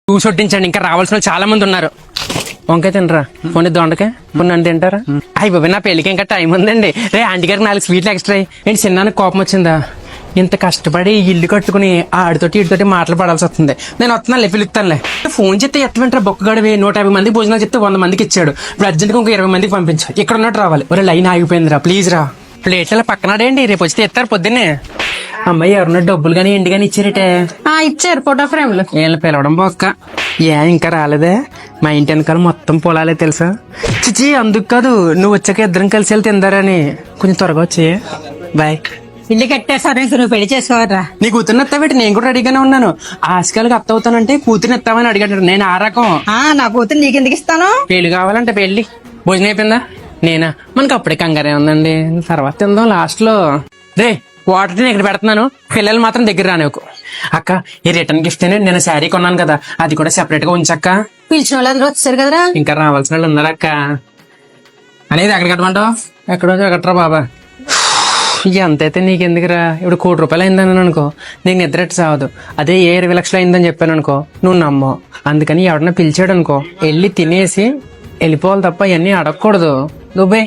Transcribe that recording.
చూసొట్టించండి, ఇంకా రావాల్సిన వాళ్ళు చాలా మంది ఉన్నారు. వంకాయ తినరా, పోనీ దొండకాయ పోనీ నన్ను తింటారా? అయ్యి బాబా, నా పెళ్ళికి ఇంకా టైం ఉందండి. రే ఆంటీ గారికి 4 స్వీట్లు ఎక్స్ట్రా. ఏంటి చిన్నానికి కోపం వచ్చిందా? ఇంత కష్టపడి ఇల్లు కట్టుకుని ఆడితోటి ఇడితోటి మాటలు పడాల్సి వస్తుంది. నేను వస్తున్నానులే, పిలుస్తానులే. ఫోన్ చెప్తే ఎత్తమంటారా బొక్కగడివి? 150 మందికి భోజనాలు చెప్తే 100 మందికి ఇచ్చాడు. ఇప్పుడు అర్జెంట్గా ఇంకో 20 మందికి పంపించాడు. ఇక్కడ ఉన్నట్టు రావాలి. ఒరే లైన్ ఆగిపోయిందిరా, ప్లీజ్ రా. ప్లేట్ల పక్కనాడేంటి, రేపు వస్తే ఎత్తారు పొద్దున్నే. అమ్మాయి ఎవరన్నా డబ్బులు కానీ ఎండి కానీ ఇచ్చారటే? ఇచ్చారు ఫోటో ఫ్రేమ్లు. వీళ్ళని పిలవడం బొక్క. ఇంకా రాలేదే? మా ఇంటి వెనకాల మొత్తం పొలాలే తెలుసా? చిచి అందుకు కాదు, నువ్వు వచ్చాక ఇద్దరం కలిసి వెళ్తే తిందారని. కొంచెం త్వరగా వచ్చే. బాయ్. ఇల్లు కట్టేసారు, నువ్వు పెళ్లి చేసుకోవరా? నీ కూతుర్ని ఎత్తాబెట్టి, నేను కూడా రెడీగానే ఉన్నాను. ఆశకాలకు అత్త అవుతానంటే కూతుర్ని ఎత్తామని అడిగాడు. నేను ఆ రకం. నా కూతురు నీకు ఎందుకు ఇస్తాను? పెళ్లి కావాలంటే పెళ్లి. భోజనం అయిపోయిందా? నేనా? మనకు అప్పుడే కంగారే ఉందండి, తర్వాత తిందాం లాస్ట్ లో. రే వాటర్ నేను ఇక్కడ పెడుతున్నాను, పిల్లలు మాత్రం దగ్గర రానివ్వకు. అక్క, ఈ రిటర్న్ గిఫ్ట్ అని నేను శారీ కొన్నాను కదా, అది కూడా సెపరేట్ గా ఉంచక్క. పిలిచిన వాళ్ళు వచ్చారు కదరా. ఇంకా రావాల్సిన వాళ్ళు ఉన్నారక్క. అనేది ఎక్కడ కట్టమంటావు? ఎక్కడో ఎక్కడరా బాబా. ఎంతైతే నీకెందుకురా? ఇప్పుడు 1 కోటి రూపాయలు అయిందని అనుకో, నీకు నిద్రెట్టు సావదు. అదే 20 లక్షలు అయిందని చెప్పాను అనుకో, నువ్వు నమ్మో. అందుకని ఎవడన్నా పిలిచాడు అనుకో, వెళ్ళి తినేసి వెళ్ళిపోవాలి తప్ప ఇవన్నీ అడగకూడదు. దుబాయ్.